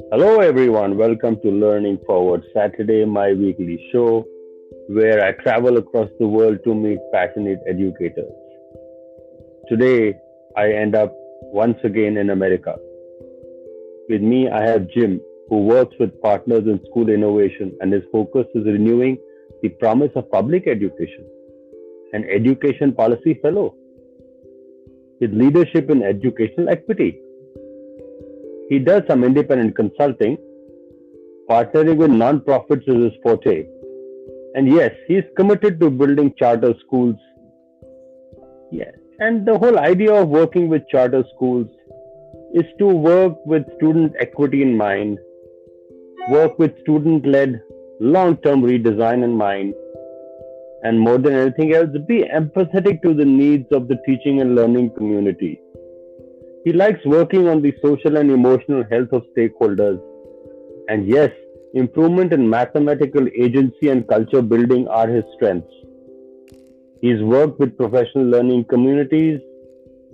Hello, everyone. Welcome to Learning Forward Saturday, my weekly show where I travel across the world to meet passionate educators. Today, I end up once again in America. With me, I have Jim, who works with partners in school innovation, and his focus is renewing the promise of public education, an education policy fellow with leadership in educational equity. He does some independent consulting. Partnering with nonprofits is his forte. And yes, he is committed to building charter schools. Yes. And the whole idea of working with charter schools is to work with student equity in mind, work with student-led long-term redesign in mind, and more than anything else, be empathetic to the needs of the teaching and learning community. He likes working on the social and emotional health of stakeholders. And yes, improvement in mathematical agency and culture building are his strengths. He's worked with professional learning communities.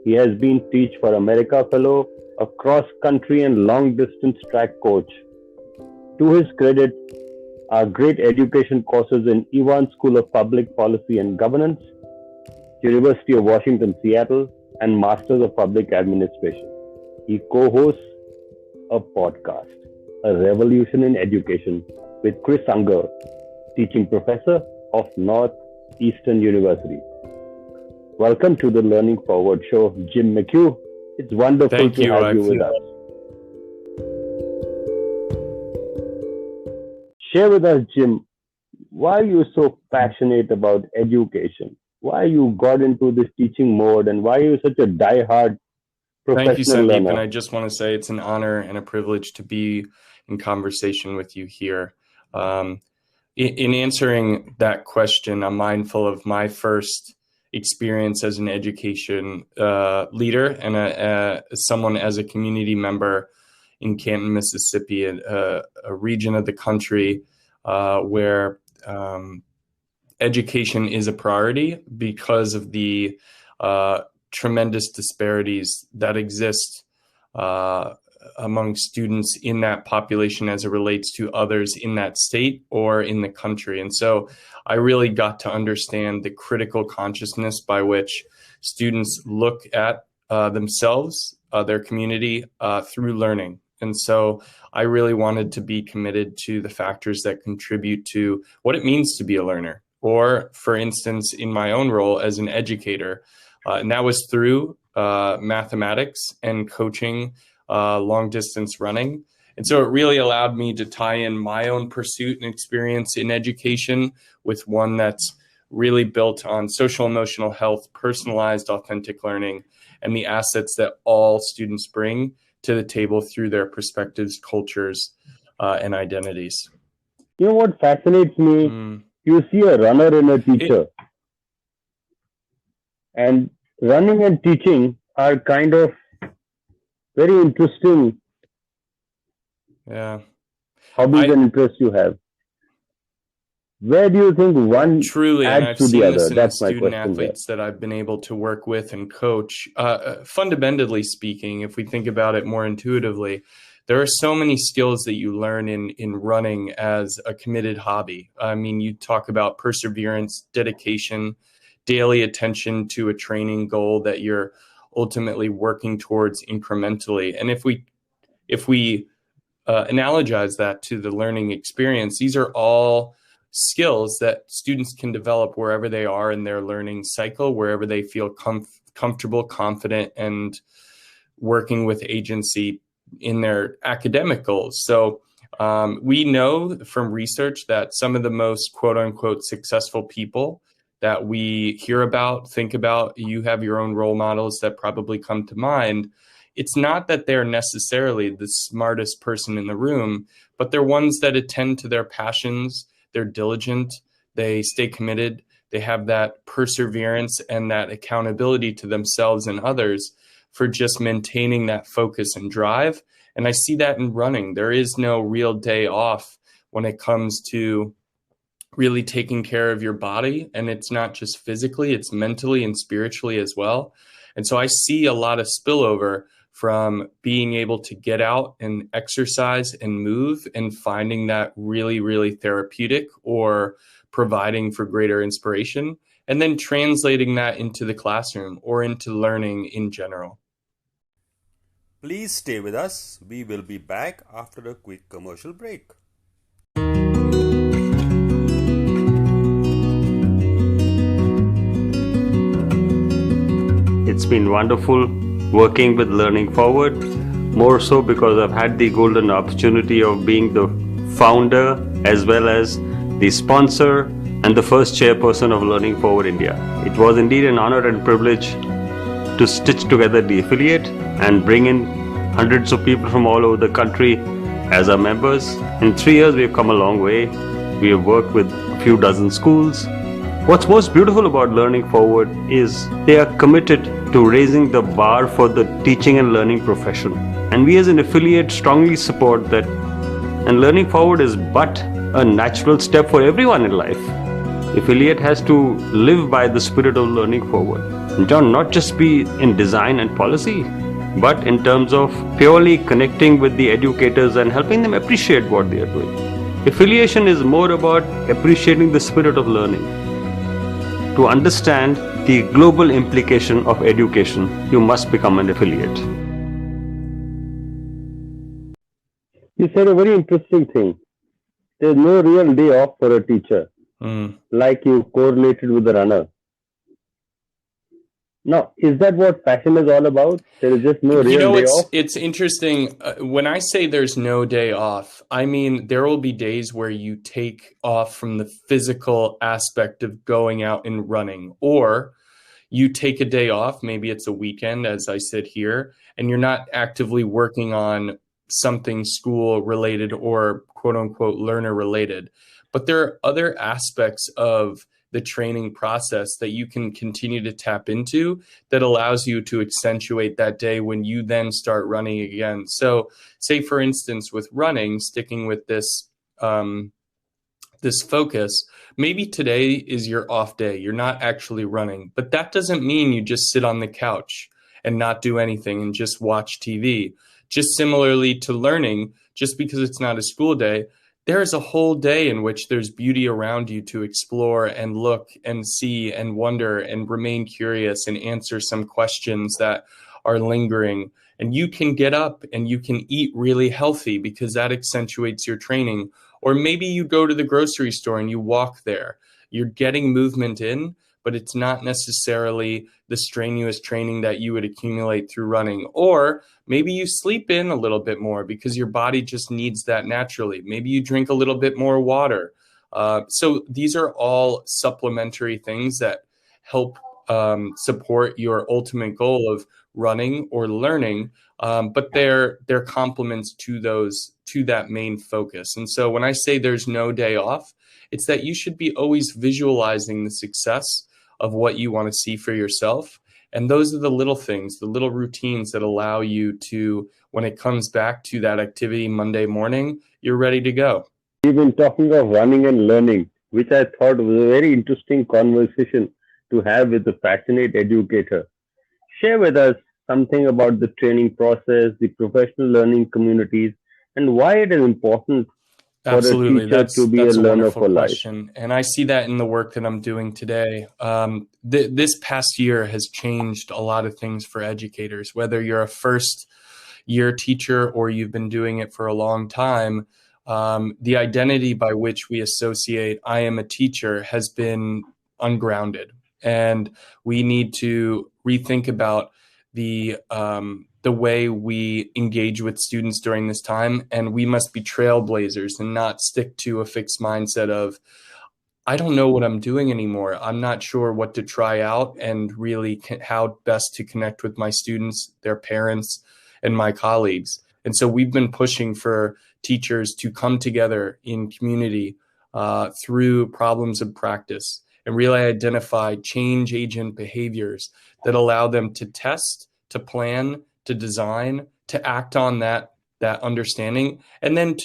He has been Teach for America Fellow, a cross-country and long-distance track coach. To his credit, are great education courses in Evans School of Public Policy and Governance, University of Washington, Seattle, and Masters of Public Administration. He co-hosts a podcast, A Revolution in Education, with Chris Unger, teaching professor of Northeastern University. Welcome to the Learning Forward show, Jim McCue. It's wonderful Thank to you. have you with us. Share with us, Jim, why are you so passionate about education? Why you got into this teaching mode, and why are you such a die-hard professional Thank you, Sandeep. learner? And I just want to say it's an honor and a privilege to be in conversation with you here. In answering that question, I'm mindful of my first experience as an education leader and someone as a community member in Canton, Mississippi, a region of the country where education is a priority because of the tremendous disparities that exist among students in that population as it relates to others in that state or in the country. And so I really got to understand the critical consciousness by which students look at themselves, their community, through learning. And so I really wanted to be committed to the factors that contribute to what it means to be a learner. Or, for instance, in my own role as an educator, and that was through mathematics and coaching long distance running. And so it really allowed me to tie in my own pursuit and experience in education with one that's really built on social emotional health, personalized, authentic learning, and the assets that all students bring to the table through their perspectives, cultures, and identities. You know what fascinates me? You see a runner and a teacher. And running and teaching are kind of very interesting hobbies and interests you have. Where do you think one truly adds to the other? That's my question. Student athletes that I've been able to work with and coach, fundamentally speaking, if we think about it more intuitively, there are so many skills that you learn in running as a committed hobby. I mean, you talk about perseverance, dedication, daily attention to a training goal that you're ultimately working towards incrementally. And if we analogize that to the learning experience, these are all skills that students can develop wherever they are in their learning cycle, wherever they feel comfortable, confident, and working with agency in their academic goals. So we know from research that some of the most quote unquote successful people that we hear about, think about, you have your own role models that probably come to mind. It's not that they're necessarily the smartest person in the room, but they're ones that attend to their passions, they're diligent, they stay committed, they have that perseverance and that accountability to themselves and others for just maintaining that focus and drive. And I see that in running. There is no real day off when it comes to really taking care of your body. And it's not just physically, it's mentally and spiritually as well. And so I see a lot of spillover from being able to get out and exercise and move and finding that really, really therapeutic or providing for greater inspiration, and then translating that into the classroom or into learning in general. Please stay with us. We will be back after a quick commercial break. It's been wonderful working with Learning Forward, more so because I've had the golden opportunity of being the founder as well as the sponsor and the first chairperson of Learning Forward India. It was indeed an honor and privilege to stitch together the affiliate and bring in hundreds of people from all over the country as our members. In 3 years, we've come a long way. We have worked with a few dozen schools. What's most beautiful about Learning Forward is they are committed to raising the bar for the teaching and learning profession. And we as an affiliate strongly support that. And Learning Forward is but a natural step for everyone in life. Affiliate has to live by the spirit of Learning Forward. And John, not just be in design and policy, but in terms of purely connecting with the educators and helping them appreciate what they are doing. Affiliation is more about appreciating the spirit of learning. To understand the global implication of education, you must become an affiliate. You said a very interesting thing. There's no real day off for a teacher, like you correlated with the runner. Now, is that what passion is all about? There is just no real day off? It's interesting. When I say there's no day off, I mean there will be days where you take off from the physical aspect of going out and running, or you take a day off, maybe it's a weekend as I sit here, and you're not actively working on something school related or quote unquote learner related. But there are other aspects of the training process that you can continue to tap into that allows you to accentuate that day when you then start running again. So say, for instance, with running, sticking with this, this focus, maybe today is your off day. You're not actually running, but that doesn't mean you just sit on the couch and not do anything and just watch TV. Just similarly to learning, just because it's not a school day, there's a whole day in which there's beauty around you to explore and look and see and wonder and remain curious and answer some questions that are lingering. And you can get up and you can eat really healthy because that accentuates your training. Or maybe you go to the grocery store and you walk there. You're getting movement in, but it's not necessarily the strenuous training that you would accumulate through running. Or maybe you sleep in a little bit more because your body just needs that naturally. Maybe you drink a little bit more water. So these are all supplementary things that help support your ultimate goal of running or learning, but they're complements to that main focus. And so when I say there's no day off, it's that you should be always visualizing the success of what you want to see for yourself. And those are the little things, the little routines that allow you to, when it comes back to that activity Monday morning, you're ready to go. We've been talking of running and learning, which I thought was a very interesting conversation to have with a passionate educator. Share with us something about the training process, the professional learning communities, and why it is important Absolutely. for a teacher to be a learner for life. Question. And I see that in the work that I'm doing today. This past year has changed a lot of things for educators, whether you're a first year teacher or you've been doing it for a long time. The identity by which we associate I am a teacher has been ungrounded. And we need to rethink about the way we engage with students during this time. And we must be trailblazers and not stick to a fixed mindset of, I don't know what I'm doing anymore. I'm not sure what to try out and really how best to connect with my students, their parents, and my colleagues. And so we've been pushing for teachers to come together in community through problems of practice and really identify change agent behaviors that allow them to test, to plan, to design, to act on that understanding, and then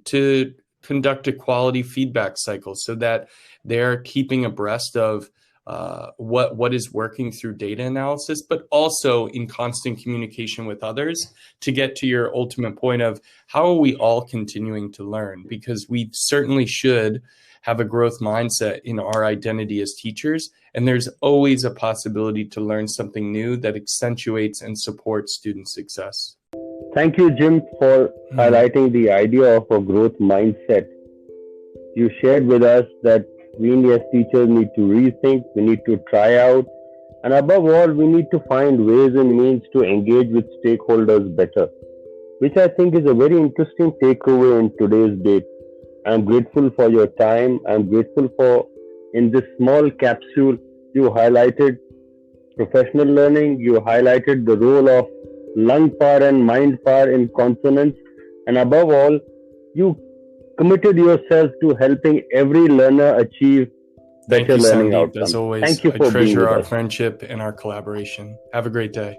to conduct a quality feedback cycle so that they're keeping abreast of what is working through data analysis, but also in constant communication with others to get to your ultimate point of how are we all continuing to learn? Because we certainly should have a growth mindset in our identity as teachers. And there's always a possibility to learn something new that accentuates and supports student success. Thank you, Jim, for highlighting the idea of a growth mindset. You shared with us that we as teachers need to rethink, we need to try out, and above all, we need to find ways and means to engage with stakeholders better, which I think is a very interesting takeaway in today's date. I'm grateful for your time. I'm grateful for, in this small capsule, you highlighted professional learning, you highlighted the role of lung power and mind power in consonance, and above all, you committed yourself to helping every learner achieve better learning outcomes. As always, Thank you for I treasure being with our us. friendship and our collaboration. Have a great day.